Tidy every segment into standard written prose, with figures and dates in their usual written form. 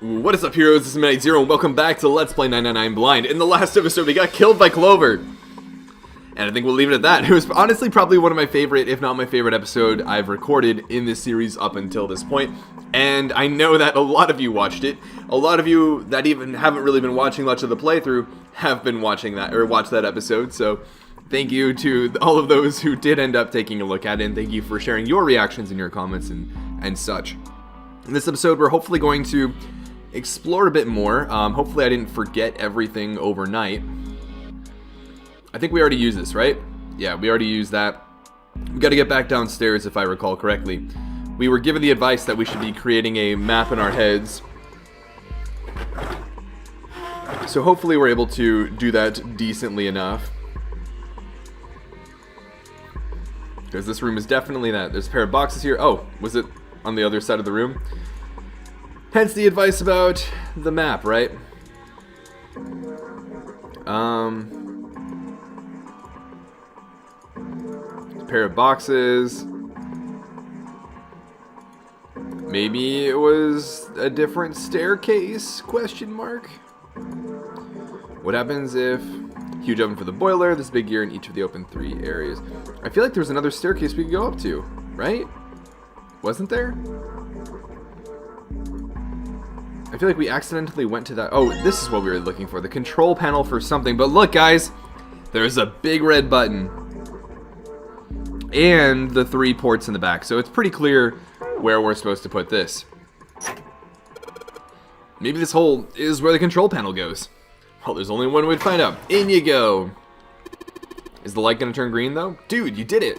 What is up, heroes? This is Midnight Zero, and welcome back to Let's Play 999 Blind. In the last episode, we got killed by Clover. And I think we'll leave it at that. It was honestly probably one of my favorite, if not my favorite episode I've recorded in this series up until this point. And I know that a lot of you watched it. A lot of you that even haven't really been watching much of the playthrough have been watching that, or watched that episode. So thank you to all of those who did end up taking a look at it, and thank you for sharing your reactions and your comments and such. In this episode, we're hopefully going to explore a bit more. Hopefully I didn't forget everything overnight. I think we already used this, right? Yeah, we already used that. We got to get back downstairs if I recall correctly. We were given the advice that we should be creating a map in our heads. So hopefully we're able to do that decently enough. Because this room is definitely that. There's a pair of boxes here. Oh, was it on the other side of the room? Hence the advice about the map, right? A pair of boxes. Maybe it was a different staircase? Question mark. What happens if huge oven for the boiler, this big gear in each of the open 3 areas? I feel like there was another staircase we could go up to, right? Wasn't there? I feel like we accidentally went to that. Oh, this is what we were looking for. The control panel for something. But look, guys. There's a big red button. And the 3 ports in the back. So it's pretty clear where we're supposed to put this. Maybe this hole is where the control panel goes. Well, there's only one way to find out. In you go. Is the light going to turn green, though? Dude, you did it.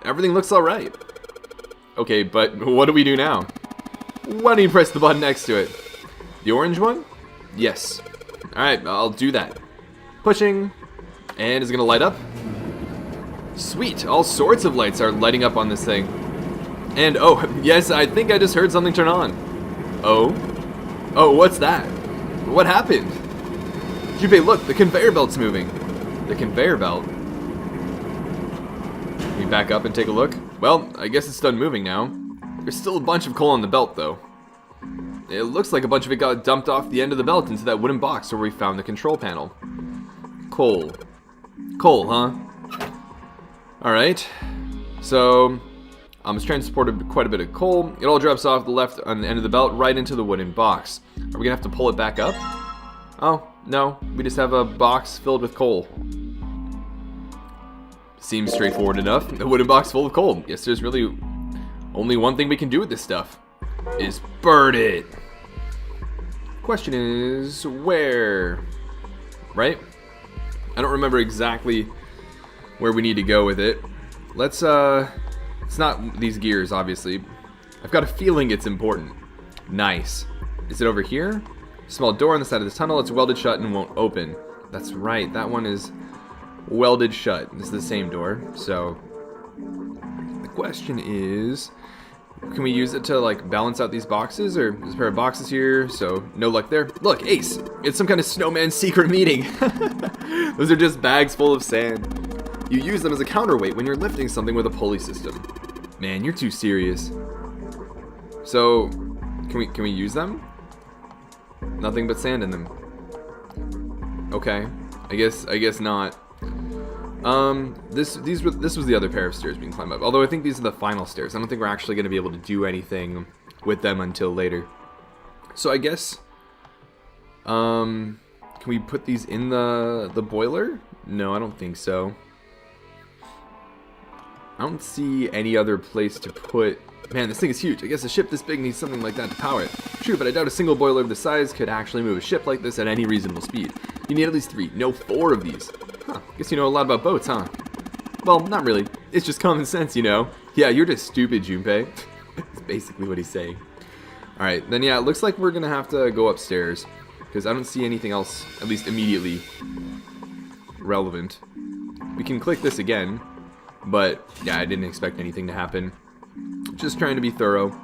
Everything looks alright. Okay, but what do we do now? Why don't you press the button next to it? The orange one? Yes. Alright, I'll do that. Pushing. And is it going to light up? Sweet. All sorts of lights are lighting up on this thing. And, oh, yes, I think I just heard something turn on. Oh? Oh, what's that? What happened? Junpei, look, the conveyor belt's moving. The conveyor belt? Can we back up and take a look? Well, I guess it's done moving now. There's still a bunch of coal on the belt, though. It looks like a bunch of it got dumped off the end of the belt into that wooden box where we found the control panel. Coal. Coal, huh? Alright. So, it's transported quite a bit of coal. It all drops off the left on the end of the belt right into the wooden box. Are we gonna have to pull it back up? Oh, no. We just have a box filled with coal. Seems straightforward enough. A wooden box full of coal. Yes, there's really only one thing we can do with this stuff. Is burn it. Question is, where? Right? I don't remember exactly where we need to go with it. Let's, it's not these gears, obviously. I've got a feeling it's important. Nice. Is it over here? Small door on the side of the tunnel. It's welded shut and won't open. That's right. That one is welded shut. This is the same door. So the question is, can we use it to like balance out these boxes? Or there's a pair of boxes here, so no luck there. Look, Ace, it's some kind of snowman secret meeting. Those are just bags full of sand. You use them as a counterweight when you're lifting something with a pulley system. Man, you're too serious. So can we use them? Nothing but sand in them. Okay, I guess not. This was the other pair of stairs we can climb up. Although I think these are the final stairs. I don't think we're actually going to be able to do anything with them until later. So I guess, can we put these in the boiler? No, I don't think so. I don't see any other place to put. Man, this thing is huge. I guess a ship this big needs something like that to power it. True, but I doubt a single boiler of this size could actually move a ship like this at any reasonable speed. You need at least 3, no 4 of these. Huh, guess you know a lot about boats, huh? Well, not really. It's just common sense, you know. Yeah, you're just stupid, Junpei. That's basically what he's saying. Alright, then yeah, it looks like we're gonna have to go upstairs. Because I don't see anything else, at least immediately, relevant. We can click this again. But, yeah, I didn't expect anything to happen. Just trying to be thorough.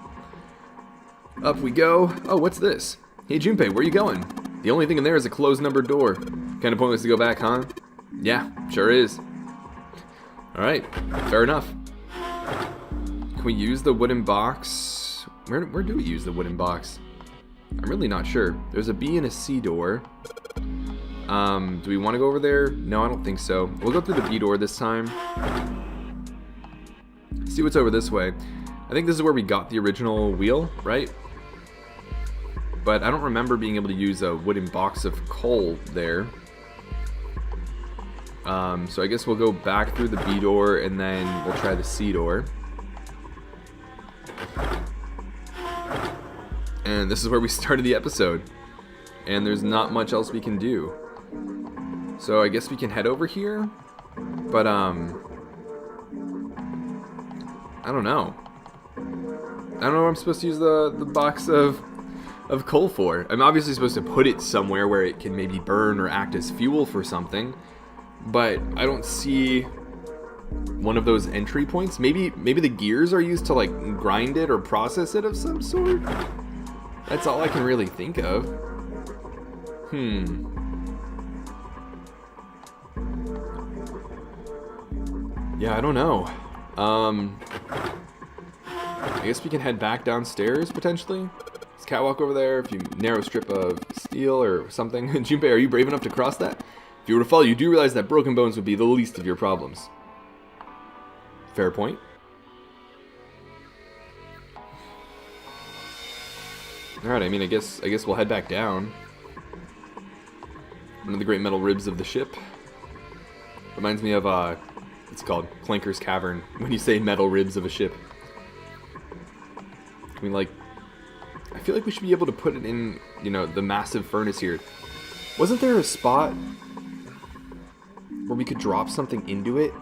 Up we go. Oh, what's this? Hey, Junpei, where are you going? The only thing in there is a closed numbered door. Kind of pointless to go back, huh? Yeah, sure is. Alright, fair enough. Can we use the wooden box? Where do we use the wooden box? I'm really not sure. There's a B and a C door. Do we want to go over there? No, I don't think so. We'll go through the B door this time. See what's over this way. I think this is where we got the original wheel, right? But I don't remember being able to use a wooden box of coal there. So I guess we'll go back through the B door and then we'll try the C door. And this is where we started the episode. And there's not much else we can do. So I guess we can head over here. But, I don't know. I don't know what I'm supposed to use the box of coal for. I'm obviously supposed to put it somewhere where it can maybe burn or act as fuel for something. But I don't see one of those entry points. Maybe the gears are used to like grind it or process it of some sort. That's all I can really think of. Yeah, I don't know. I guess we can head back downstairs potentially. There's a catwalk over there. If you narrow strip of steel or something. Junpei, are you brave enough to cross that? If you were to fall, you do realize that broken bones would be the least of your problems. Fair point. Alright, I mean, I guess we'll head back down. One of the great metal ribs of the ship. Reminds me of, it's called Clanker's Cavern, when you say metal ribs of a ship. I mean, like, I feel like we should be able to put it in, you know, the massive furnace here. Wasn't there a spot where we could drop something into it?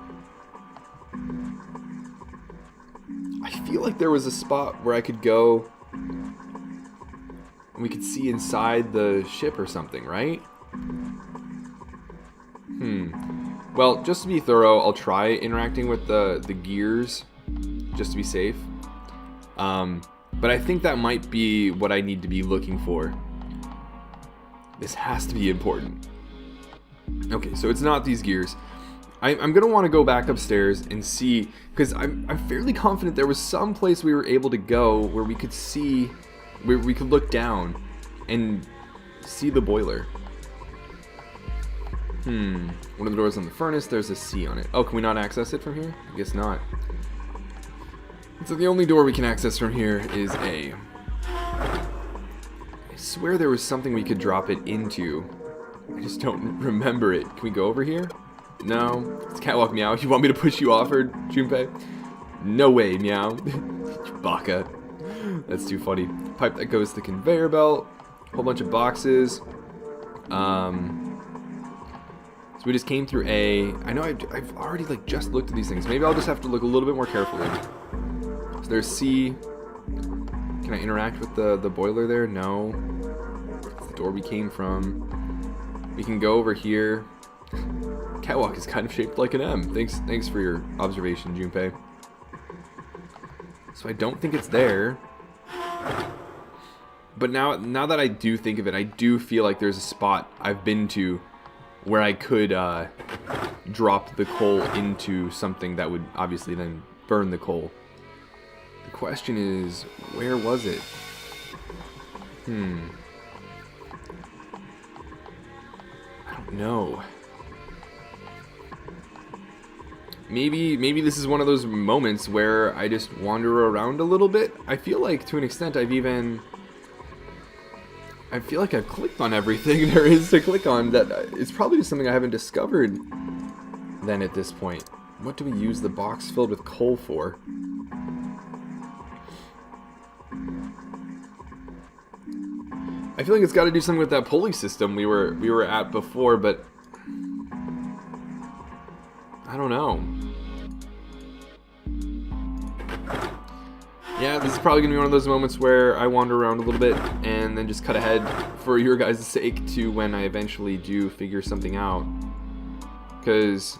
I feel like there was a spot where I could go and we could see inside the ship or something, right? Well, just to be thorough, I'll try interacting with the gears, just to be safe. But I think that might be what I need to be looking for. This has to be important. Okay, so it's not these gears. I'm going to want to go back upstairs and see, because I'm fairly confident there was some place we were able to go where we could see, where we could look down and see the boiler. One of the doors on the furnace, there's a C on it. Oh, can we not access it from here? I guess not. So the only door we can access from here is A. I swear there was something we could drop it into. I just don't remember it. Can we go over here? No. It's catwalk, Meow. You want me to push you off her, Junpei? No way, Meow. Baka. That's too funny. Pipe that goes to the conveyor belt. Whole bunch of boxes. So we just came through A. I know I've already like just looked at these things. Maybe I'll just have to look a little bit more carefully. So there's C. Can I interact with the boiler there? No. That's the door we came from. We can go over here. Catwalk is kind of shaped like an M. Thanks for your observation, Junpei. So I don't think it's there. But now that I do think of it, I do feel like there's a spot I've been to where I could drop the coal into something that would obviously then burn the coal. The question is, where was it? I don't know. Maybe this is one of those moments where I just wander around a little bit. I feel like to an extent I feel like I've clicked on everything there is to click on. That it's probably just something I haven't discovered then at this point. What do we use the box filled with coal for? I feel like it's got to do something with that pulley system we were at before, but I don't know. Yeah, this is probably going to be one of those moments where I wander around a little bit and then just cut ahead for your guys' sake to when I eventually do figure something out. Because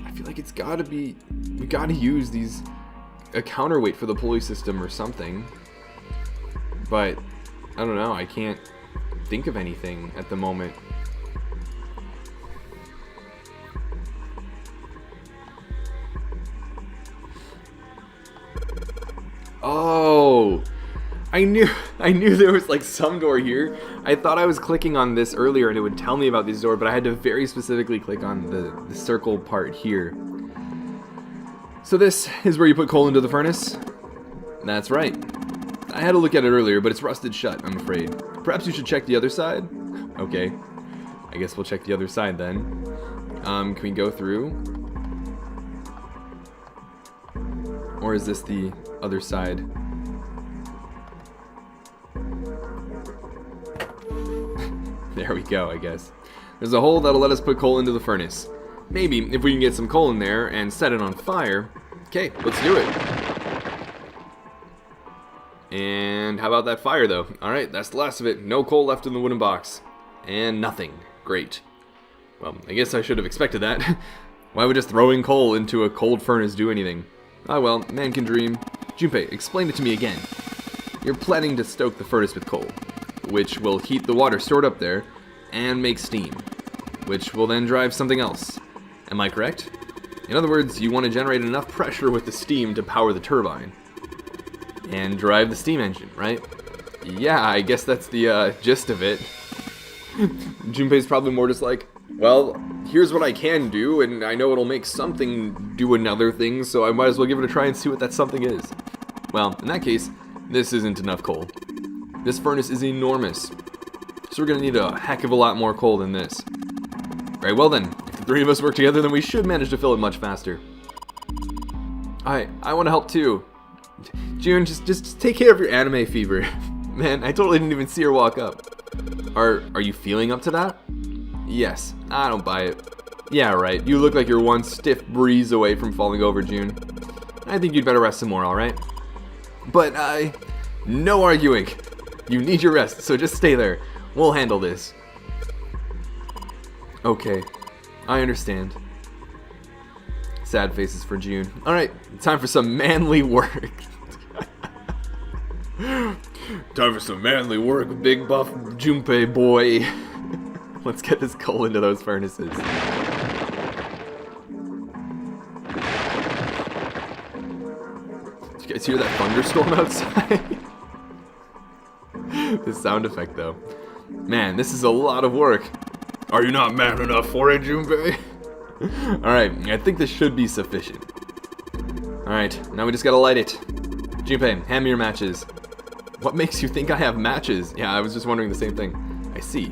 I feel like it's got to be, we got to use a counterweight for the pulley system or something. But I don't know, I can't think of anything at the moment. Oh, I knew there was like some door here. I thought I was clicking on this earlier and it would tell me about this door, but I had to very specifically click on the circle part here. So this is where you put coal into the furnace? That's right. I had to look at it earlier, but it's rusted shut, I'm afraid. Perhaps you should check the other side? Okay. I guess we'll check the other side then. Can we go through? Or is this the other side? There we go, I guess. There's a hole that'll let us put coal into the furnace. Maybe, if we can get some coal in there and set it on fire. Okay, let's do it. And how about that fire, though? Alright, that's the last of it. No coal left in the wooden box. And nothing. Great. Well, I guess I should have expected that. Why would just throwing coal into a cold furnace do anything? Ah well, man can dream. Junpei, explain it to me again. You're planning to stoke the furnace with coal, which will heat the water stored up there and make steam, which will then drive something else. Am I correct? In other words, you want to generate enough pressure with the steam to power the turbine and drive the steam engine, right? Yeah, I guess that's the gist of it. Junpei's probably more just like, well, here's what I can do, and I know it'll make something do another thing, so I might as well give it a try and see what that something is. Well, in that case, this isn't enough coal. This furnace is enormous, so we're going to need a heck of a lot more coal than this. Very well then, if the three of us work together, then we should manage to fill it much faster. I want to help too. June, just take care of your anime fever. Man, I totally didn't even see her walk up. Are you feeling up to that? Yes, I don't buy it. Yeah, right, you look like you're one stiff breeze away from falling over, June. I think you'd better rest some more, alright? But no arguing. You need your rest, so just stay there. We'll handle this. Okay, I understand. Sad faces for June. Alright, time for some manly work. Time for some manly work, big buff Junpei boy. Let's get this coal into those furnaces. Did you guys hear that thunderstorm outside? The sound effect, though. Man, this is a lot of work. Are you not man enough for it, Junpei? Alright, I think this should be sufficient. Alright, now we just gotta light it. Junpei, hand me your matches. What makes you think I have matches? Yeah, I was just wondering the same thing. I see.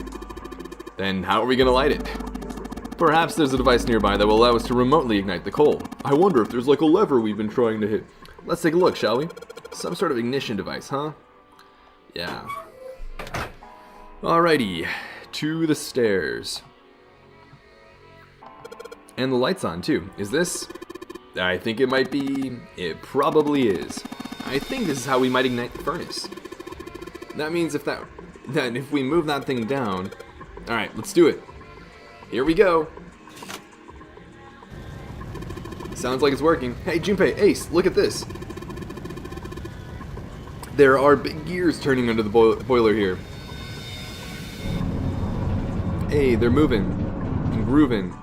Then how are we gonna light it? Perhaps there's a device nearby that will allow us to remotely ignite the coal. I wonder if there's like a lever we've been trying to hit. Let's take a look, shall we? Some sort of ignition device, huh? Yeah. Alrighty, to the stairs. And the light's on too. Is this? I think it might be. It probably is. I think this is how we might ignite the furnace. That means if we move that thing down. Alright, let's do it. Here we go. Sounds like it's working. Hey, Junpei, Ace, look at this. There are big gears turning under the boiler here. Hey, they're moving and grooving.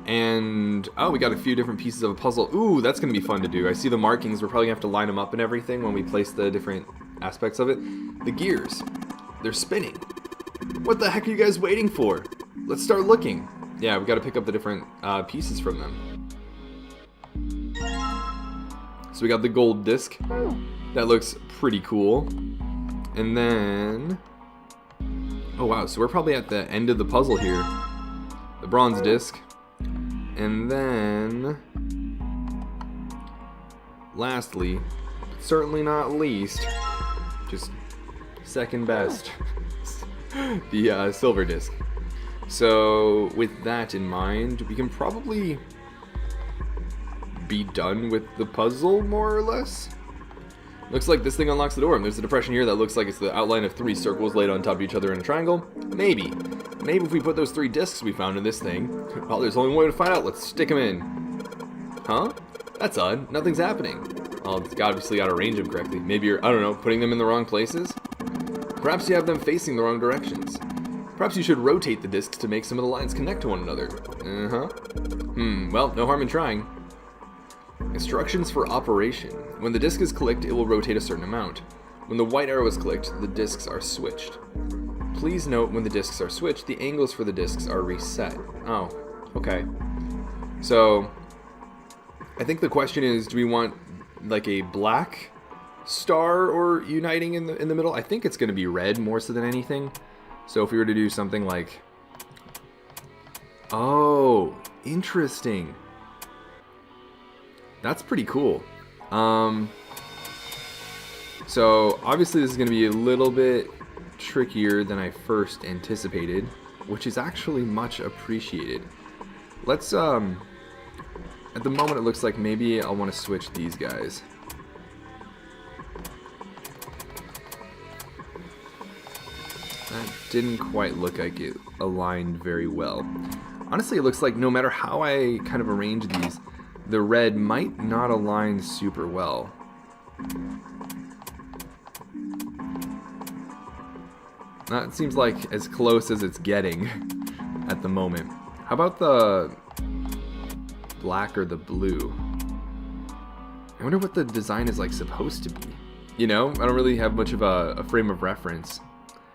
And, oh, we got a few different pieces of a puzzle. Ooh, that's going to be fun to do. I see the markings. We're probably going to have to line them up and everything when we place the different aspects of it. The gears. They're spinning. What the heck are you guys waiting for? Let's start looking. Yeah, we got to pick up the different pieces from them. So we got the gold disc. That looks pretty cool. And then... oh, wow. So we're probably at the end of the puzzle here. The bronze disc. And then, lastly, but certainly not least, just second best, the silver disc. So with that in mind, we can probably be done with the puzzle, more or less. Looks like this thing unlocks the door, and there's a depression here that looks like it's the outline of 3 circles laid on top of each other in a triangle. Maybe if we put those 3 discs we found in this thing, well, there's only one way to find out. Let's stick them in. Huh? That's odd. Nothing's happening. Well, it's obviously got to arrange them correctly. Maybe you're, I don't know, putting them in the wrong places? Perhaps you have them facing the wrong directions. Perhaps you should rotate the discs to make some of the lines connect to one another. Well, no harm in trying. Instructions for operation. When the disc is clicked, it will rotate a certain amount. When the white arrow is clicked, the discs are switched. Please note when the discs are switched, the angles for the discs are reset. Oh, okay. So, I think the question is, do we want like a black star or uniting in the middle? I think it's going to be red more so than anything. So if we were to do something like... Oh, interesting. That's pretty cool. So obviously this is going to be a little bit trickier than I first anticipated, which is actually much appreciated. Let's at the moment it looks like maybe I'll want to switch these guys. That didn't quite look like it aligned very well. Honestly, it looks like no matter how I kind of arrange these, the red might not align super well. That seems like as close as it's getting at the moment. How about the black or the blue? I wonder what the design is like supposed to be. You know, I don't really have much of a frame of reference.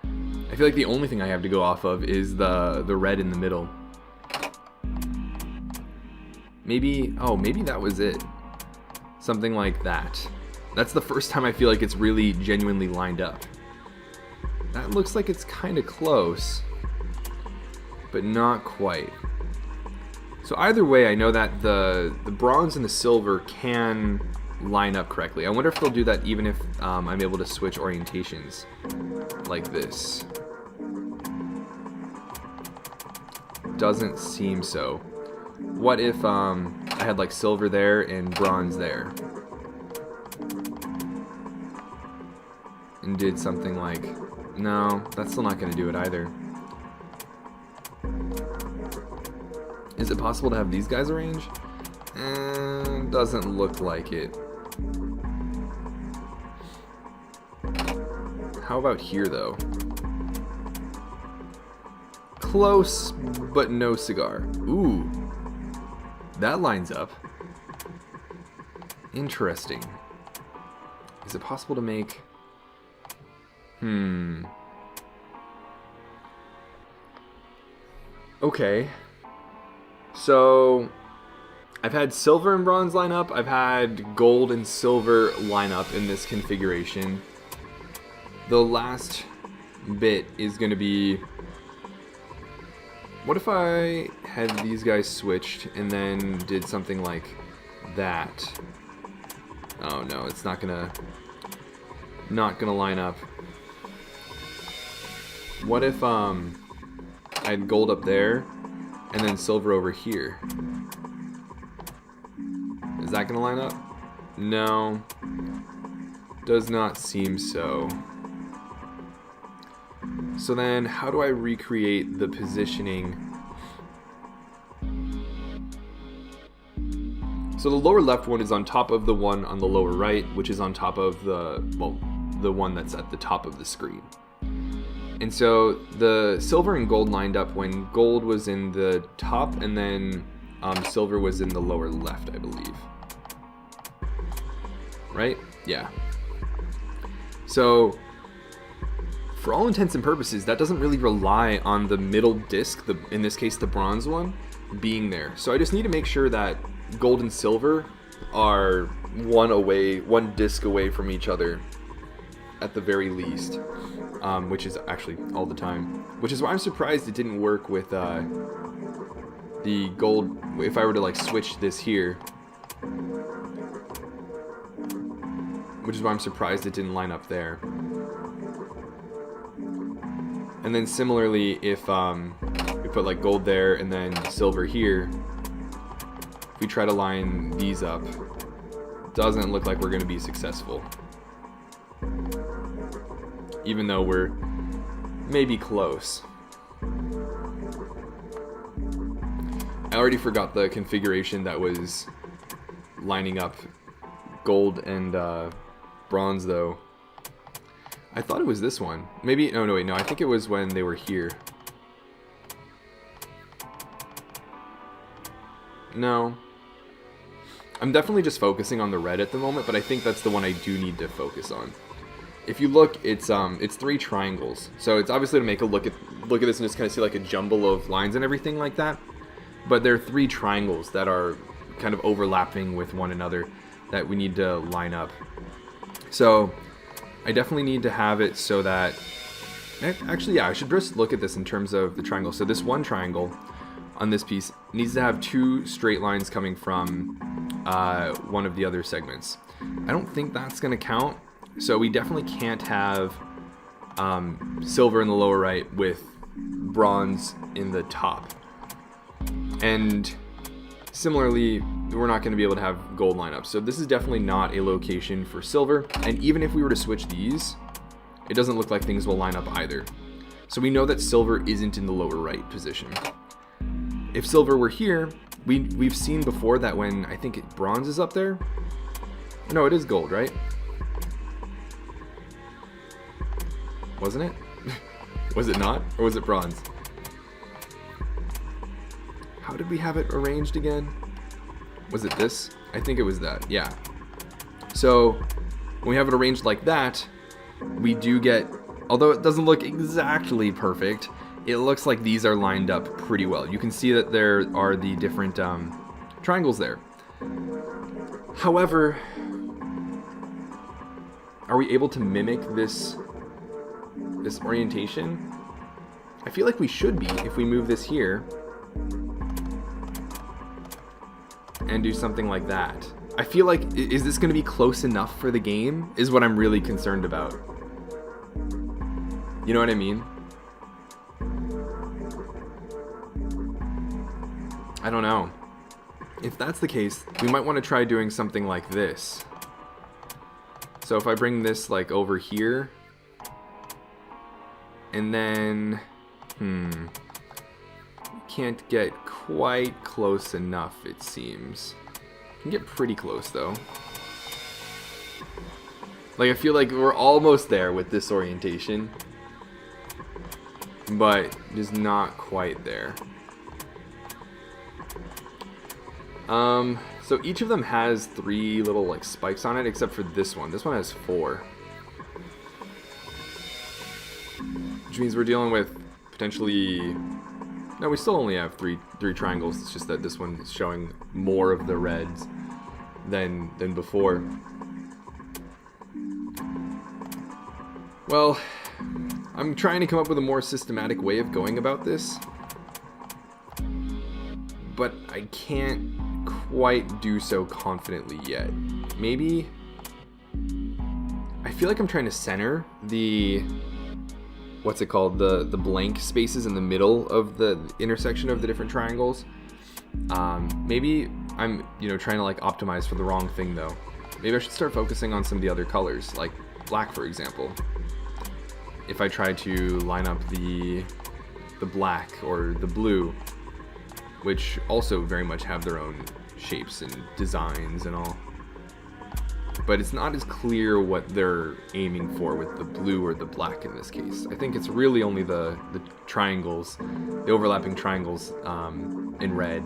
I feel like the only thing I have to go off of is the red in the middle. Maybe, oh, maybe that was it. Something like that. That's the first time I feel like it's really genuinely lined up. That looks like it's kind of close, but not quite. So either way, I know that the bronze and the silver can line up correctly. I wonder if they'll do that even if I'm able to switch orientations like this. Doesn't seem so. What if I had like silver there and bronze there? And did something like... No, that's still not going to do it either. Is it possible to have these guys arranged? Doesn't look like it. How about here, though? Close, but no cigar. Ooh. That lines up. Interesting. Is it possible to make... Okay. So, I've had silver and bronze line up. I've had gold and silver line up in this configuration. The last bit is going to be... What if I had these guys switched and then did something like that? Oh no, it's not gonna line up. What if I had gold up there and then silver over here? Is that gonna line up? No. Does not seem so. So then, how do I recreate the positioning? So the lower left one is on top of the one on the lower right, which is on top of the, well, the one that's at the top of the screen. And so the silver and gold lined up when gold was in the top and then silver was in the lower left, I believe. Right? Yeah. So, for all intents and purposes, that doesn't really rely on the middle disc, in this case the bronze one, being there. So I just need to make sure that gold and silver are one disc away from each other at the very least, which is actually all the time. Which is why I'm surprised it didn't work with the gold. If I were to like switch this here, which is why I'm surprised it didn't line up there. And then similarly, if we put like gold there and then silver here, if we try to line these up, doesn't look like we're going to be successful. Even though we're maybe close. I already forgot the configuration that was lining up gold and bronze though. I thought it was this one. Maybe, no, wait, no, I think it was when they were here. No. I'm definitely just focusing on the red at the moment, but I think that's the one I do need to focus on. if you look, it's 3 triangles. So it's obviously to make a look at this and just kind of see like a jumble of lines and everything like that. But there are 3 triangles that are kind of overlapping with one another that we need to line up. So I definitely need to have it so that, actually, yeah, I should just look at this in terms of the triangle. So this one triangle on this piece needs to have 2 straight lines coming from one of the other segments. I don't think that's going to count. So we definitely can't have silver in the lower right with bronze in the top. And similarly, we're not going to be able to have gold lineups. So this is definitely not a location for silver. And even if we were to switch these, it doesn't look like things will line up either. So we know that silver isn't in the lower right position. If silver were here, we've seen before that when I think bronze is up there. No, it is gold, right? Wasn't it? Was it not? Or was it bronze? How did we have it arranged again? Was it this? I think it was that, yeah. So when we have it arranged like that, we do get, although it doesn't look exactly perfect, it looks like these are lined up pretty well. You can see that there are the different triangles there. However, are we able to mimic this orientation? I feel like we should be if we move this here and do something like that. I feel like, is this going to be close enough for the game? Is what I'm really concerned about. You know what I mean? I don't know. If that's the case, we might want to try doing something like this. So if I bring this like over here, and then, can't get quite close enough, it seems. Can get pretty close though. Like, I feel like we're almost there with this orientation, but just not quite there. So each of them has 3 little like spikes on it, except for this one. This one has 4. Which means we're dealing with potentially... No, we still only have three triangles. It's just that this one is showing more of the reds than before. Well, I'm trying to come up with a more systematic way of going about this, but I can't quite do so confidently yet. Maybe... I feel like I'm trying to center the... what's it called, the blank spaces in the middle of the intersection of the different triangles. Maybe I'm trying to like optimize for the wrong thing though. Maybe I should start focusing on some of the other colors, like black for example. If I try to line up the black or the blue, which also very much have their own shapes and designs and all, but it's not as clear what they're aiming for with the blue or the black in this case. I think it's really only the triangles, the overlapping triangles in red.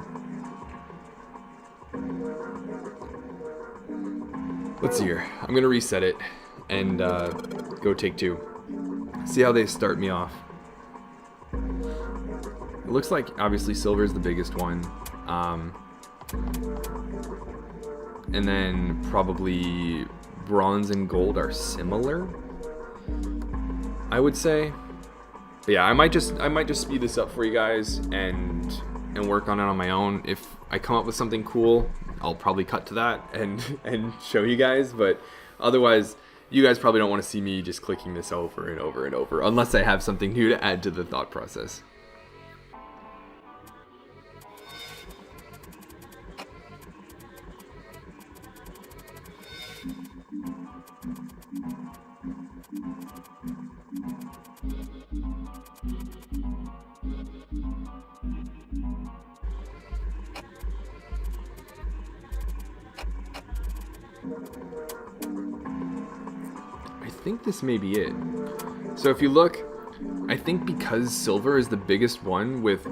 Let's see here. I'm gonna reset it and go take 2. See how they start me off. It looks like obviously silver is the biggest one. And then probably bronze and gold are similar, I would say. But yeah, I might just speed this up for you guys and work on it on my own. If I come up with something cool, I'll probably cut to that and show you guys. But otherwise, you guys probably don't want to see me just clicking this over and over and over, unless I have something new to add to the thought process. I think this may be it. So if you look, I think because silver is the biggest one with,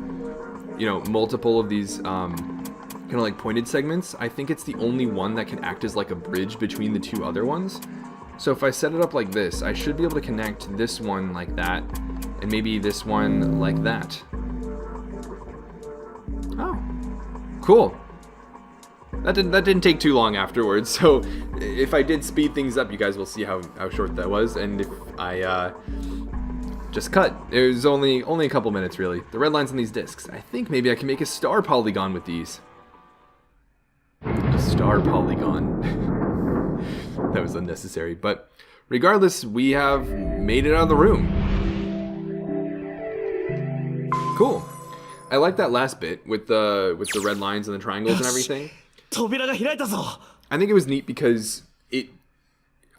multiple of these kind of like pointed segments, I think it's the only one that can act as like a bridge between the 2 other ones. So if I set it up like this, I should be able to connect this one like that, and maybe this one like that. Oh, cool. That didn't take too long afterwards, so if I did speed things up, you guys will see how short that was, and if I just cut, it was only a couple minutes really. The red lines on these discs. I think maybe I can make a star polygon with these. A star polygon. That was unnecessary, but regardless, we have made it out of the room. Cool. I like that last bit with the red lines and the triangles and everything. I think it was neat because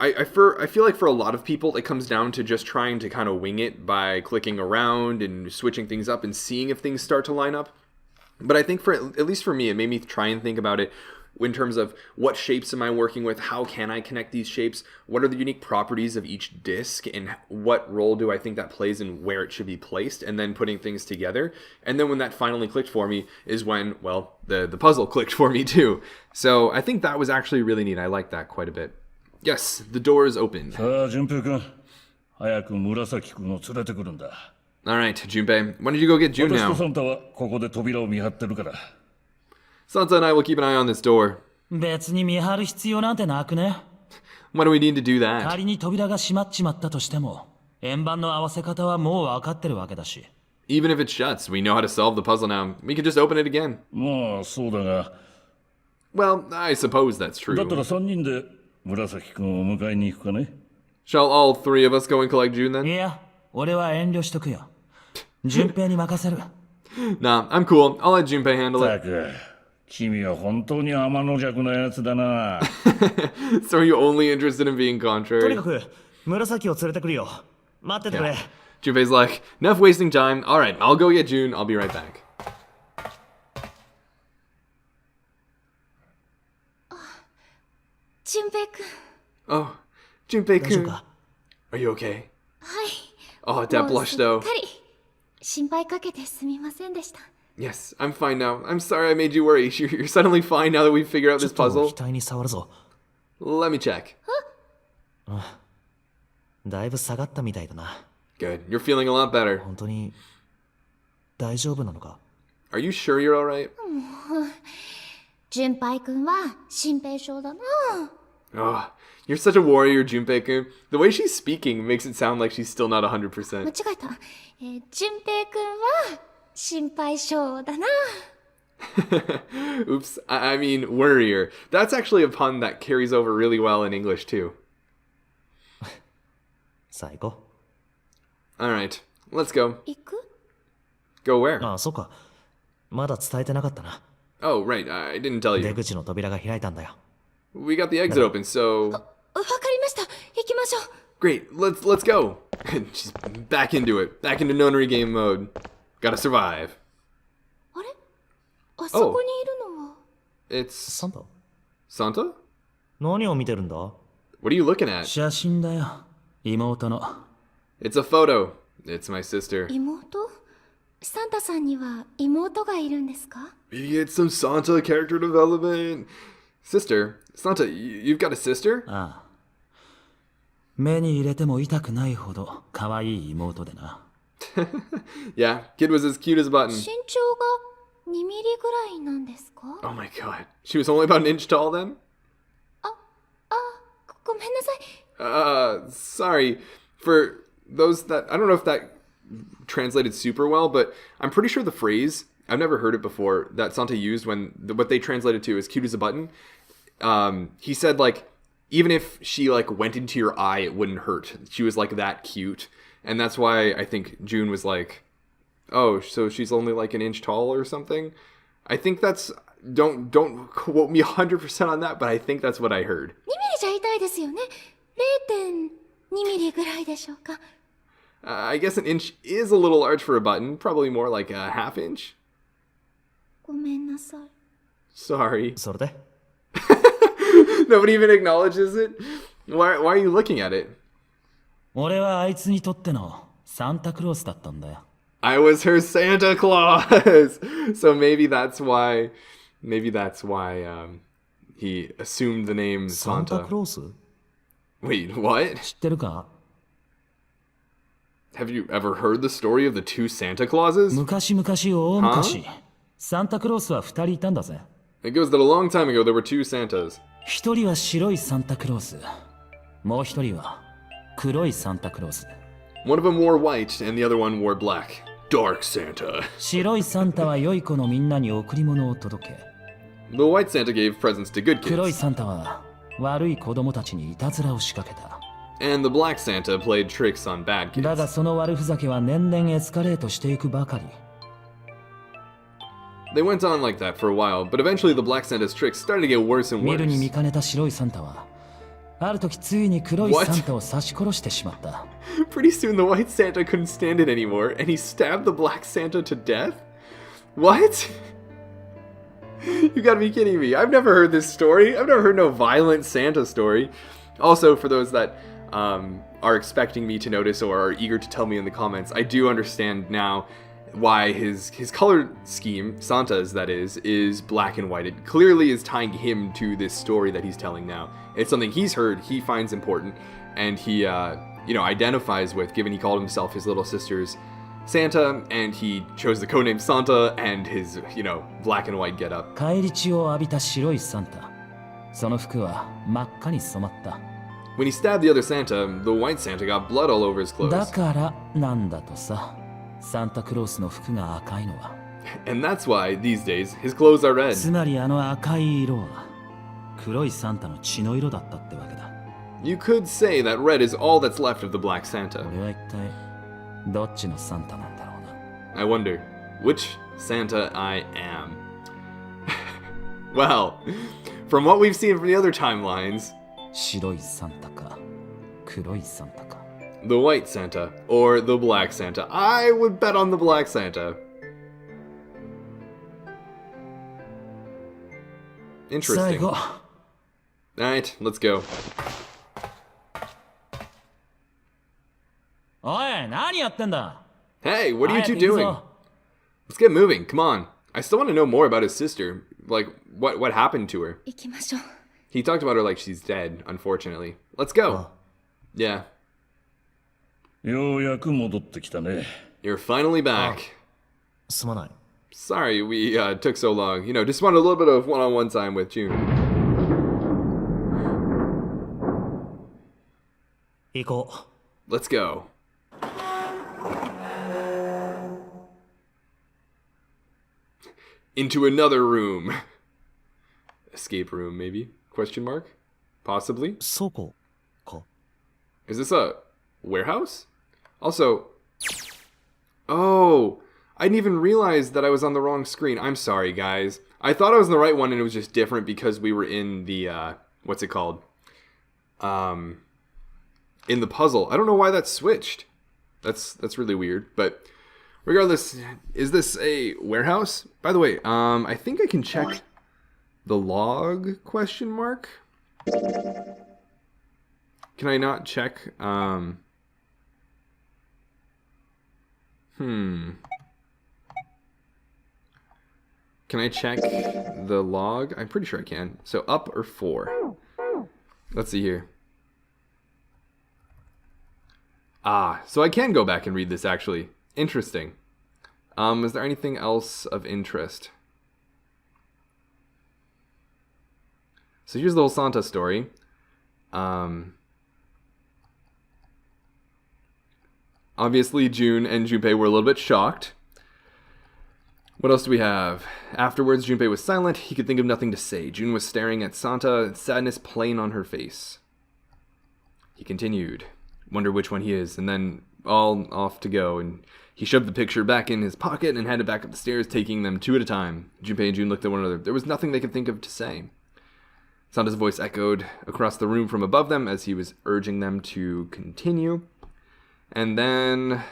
I feel like for a lot of people it comes down to just trying to kind of wing it by clicking around and switching things up and seeing if things start to line up. But I think at least for me, it made me try and think about it in terms of what shapes am I working with, how can I connect these shapes, what are the unique properties of each disc, and what role do I think that plays and where it should be placed, and then putting things together. And then when that finally clicked for me is when, well, the puzzle clicked for me too. So I think that was actually really neat. I like that quite a bit. Yes, the door is open. Alright, Junpei, why don't you go get Jun now? Santa and I will keep an eye on this door. Why do we need to do that? Even if it shuts, we know how to solve the puzzle now. We can just open it again. Well, I suppose that's true. Shall all three of us go and collect Jun then? Nah, I'm cool. I'll let Junpei handle it. So are you only interested in being contrary? Yeah. Junpei's like, enough wasting time. Alright, I'll go get Jun. I'll be right back. Oh, Junpei-kun. Are you okay? Oh, that blush though. Yes, I'm fine now. I'm sorry I made you worry. You're suddenly fine now that we've figured out this puzzle. Let me check. Good. You're feeling a lot better. Are you sure you're alright? Oh, you're such a warrior, Junpei-kun. The way she's speaking makes it sound like she's still not 100%. Oops, I mean worrier. That's actually a pun that carries over really well in English too. Alright, let's go. Go where? Oh, right, I didn't tell you. We got the exit open, so... Great, let's go. She's back into it. Back into nonary game mode. Gotta survive. Oh. It's... Santa? What are you looking at? It's a photo. It's my sister. We get some Santa character development. Sister? Santa, you've got a sister? Yeah, kid was as cute as a button. Oh my god. She was only about an inch tall then? Sorry. For those that... I don't know if that translated super well, but I'm pretty sure the phrase, I've never heard it before, that Santa used when... what they translated to as cute as a button. He said, like, even if she, like, went into your eye, it wouldn't hurt. She was, like, that cute. And that's why I think Jun was like, oh, so she's only like an inch tall or something? I think that's... Don't quote me 100% on that, but I think that's what I heard. I guess an inch is a little large for a button. Probably more like a half inch. Sorry. Nobody even acknowledges it? Why are you looking at it? I was her Santa Claus! So maybe that's why he assumed the name Santa. Wait, what? 知ってるか？ Have you ever heard the story of the two Santa Clauses? 昔々大昔、サンタクロースは2人いたんだぜ。 It goes that a long time ago there were two Santas. 1人は白いサンタクロース、もう1人は黒いサンタクロース。 One of them wore white and the other one wore black. Dark Santa. 白いサンタは良い子のみんなに贈り物を届け、 The white Santa gave presents to good 黒い kids. サンタは悪い子供たちにいたずらを仕掛けた。 And the black Santa played tricks on bad だが kids. その悪ふざけは年々エスカレートしていくばかり。 They went on like that for a while, but eventually the black Santa's tricks started to get worse and 見るに見 worse. かねた白いサンタはある時ついに黒い What? サンタを刺し殺してしまった。 Pretty soon the white Santa couldn't stand it anymore, and he stabbed the black Santa to death? What? You gotta be kidding me. I've never heard this story. I've never heard no violent Santa story. Also, for those that are expecting me to notice or are eager to tell me in the comments, I do understand now why his color scheme, Santa's that is black and white. It clearly is tying him to this story that he's telling now. It's something he's heard, he finds important, and he identifies with, given he called himself his little sister's Santa, and he chose the codename Santa and his, black and white getup. 返り血を浴びた白いサンタ、その服は真っ赤に染まった。 When he stabbed the other Santa, the white Santa got blood all over his だ clothes. からなんだとさ、サンタクロースの服が赤いのは。 And that's why, these days, his clothes are red. つまりあの赤い色は黒いサンタの血の色だったってわけだ。 You could say that red is all that's left of the black Santa. 俺は一体どっちのサンタなんだろうな。 I wonder, which Santa I am? Well, from what we've seen from the other timelines, 白いサンタか黒いサンタか。 the white Santa or the black Santa, I would bet on the black Santa. 最 Interesting. 後、 Alright, let's go. おい、何やってんだ。 Hey, what are you 早く two 行く doing? ぞ。 Let's get moving, come on. I still want to know more about his sister. Like, what happened to her? 行きましょう。 He talked about her like she's dead, unfortunately. Let's go. Yeah, ようやく戻ってきたね。 you're finally back. すまない。 Sorry we took so long. Just wanted a little bit of one-on-one time with June. 行こう。 Let's go. Into another room. Escape room, maybe? Question mark? Possibly? 倉庫か。 Is this a warehouse? Also, oh, I didn't even realize that I was on the wrong screen. I'm sorry, guys. I thought I was on the right one and it was just different because we were in the, what's it called? In the puzzle. I don't know why that switched. That's really weird, but regardless, is this a warehouse? By the way, I think I can check the log, question mark? Can I not check, Can I check the log? I'm pretty sure I can. So up or 4? Let's see here. Ah, so I can go back and read this actually. Interesting. Is there anything else of interest? So here's the whole Santa story. Obviously June and Junpei were a little bit shocked. What else do we have? Afterwards, Junpei was silent. He could think of nothing to say. June was staring at Santa, sadness plain on her face. He continued. Wonder which one he is, and then all off to go, and he shoved the picture back in his pocket and headed back up the stairs, taking them two at a time. Junpei and June looked at one another. There was nothing they could think of to say. Santa's voice echoed across the room from above them as he was urging them to continue. And then,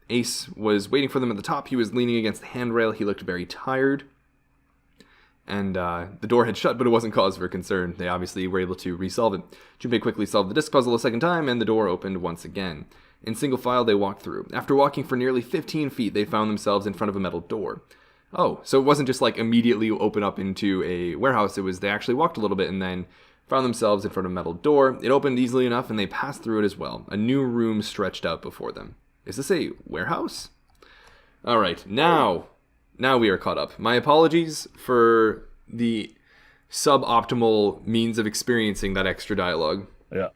Ace was waiting for them at the top. He was leaning against the handrail. He looked very tired. And the door had shut, but it wasn't cause for concern. They obviously were able to resolve it. Junpei quickly solved the disc puzzle a second time, and the door opened once again. In single file, they walked through. After walking for nearly 15 feet, they found themselves in front of a metal door. Oh, so it wasn't just like immediately open up into a warehouse. It was they actually walked a little bit and then found themselves in front of a metal door. It opened easily enough and they passed through it as well. A new room stretched out before them. Is this a warehouse? Alright, now we are caught up. My apologies for the suboptimal means of experiencing that extra dialogue. いや、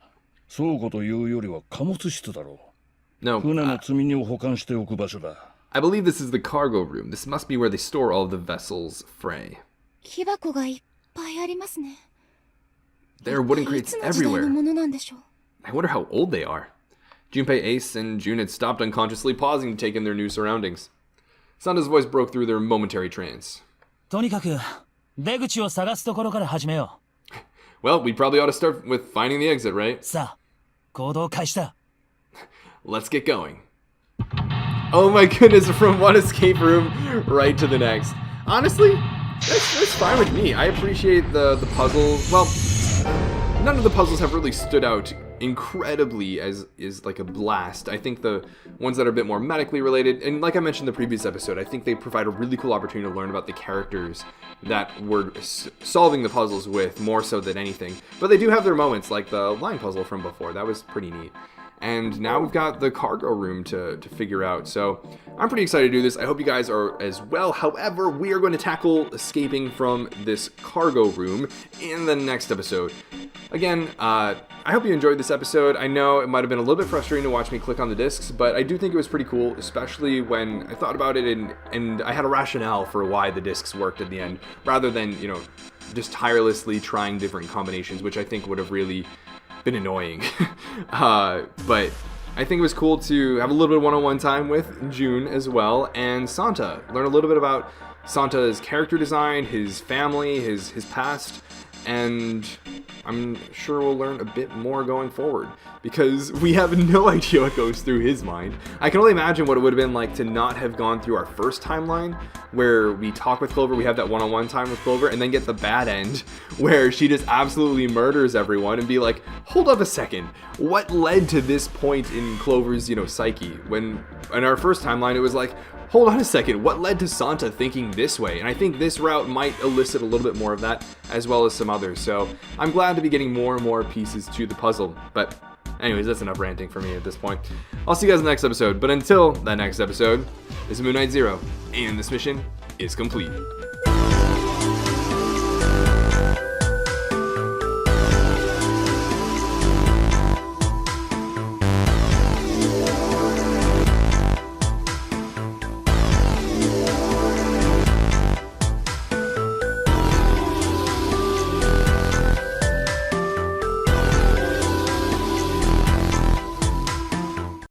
倉庫というよりは貨物室だろう。 No, 船の積み荷を保管しておく場所だ。 I believe this is the cargo room. This must be where they store all of the vessel's fray. 木箱がいっぱいありますね。 There are wooden い crates つの時代 everywhere. のものなんでしょう。 I wonder how old they are. Junpei, Ace, and June had stopped unconsciously, pausing to take in their new surroundings. Santa's voice broke through their momentary trance. とにかく出口を探すところから始めよ Well, we probably ought to start with finding the exit, right? う。さあ、行動開始だ。 Let's get going. Oh my goodness, from one escape room right to the next. Honestly, that's fine with me. I appreciate the puzzle. Well, none of the puzzles have really stood out incredibly as is like a blast. I think the ones that are a bit more medically related, and like I mentioned in the previous episode, I think they provide a really cool opportunity to learn about the characters that we're solving the puzzles with more so than anything. But they do have their moments, like the line puzzle from before. That was pretty neat. And now we've got the cargo room to figure out. So I'm pretty excited to do this. I hope you guys are as well. However, we are going to tackle escaping from this cargo room in the next episode. Again, I hope you enjoyed this episode. I know it might have been a little bit frustrating to watch me click on the discs, but I do think it was pretty cool, especially when I thought about it and I had a rationale for why the discs worked at the end, rather than, you know, just tirelessly trying different combinations, which I think would have really been annoying. But I think it was cool to have a little bit of one-on-one time with June as well, and Santa. Learn a little bit about Santa's character design, his family, his past, and I'm sure we'll learn a bit more going forward, because we have no idea what goes through his mind. I can only imagine what it would have been like to not have gone through our first timeline, where we talk with Clover, we have that one-on-one time with Clover, and then get the bad end, where she just absolutely murders everyone, and be like, hold up a second, what led to this point in Clover's, you know, psyche? When in our first timeline, it was like, hold on a second, what led to Santa thinking this way? And I think this route might elicit a little bit more of that, as well as some others. So I'm glad to be getting more and more pieces to the puzzle. But anyways, that's enough ranting for me at this point. I'll see you guys in the next episode. But until that next episode, this is Moon Knight Zero, and this mission is complete.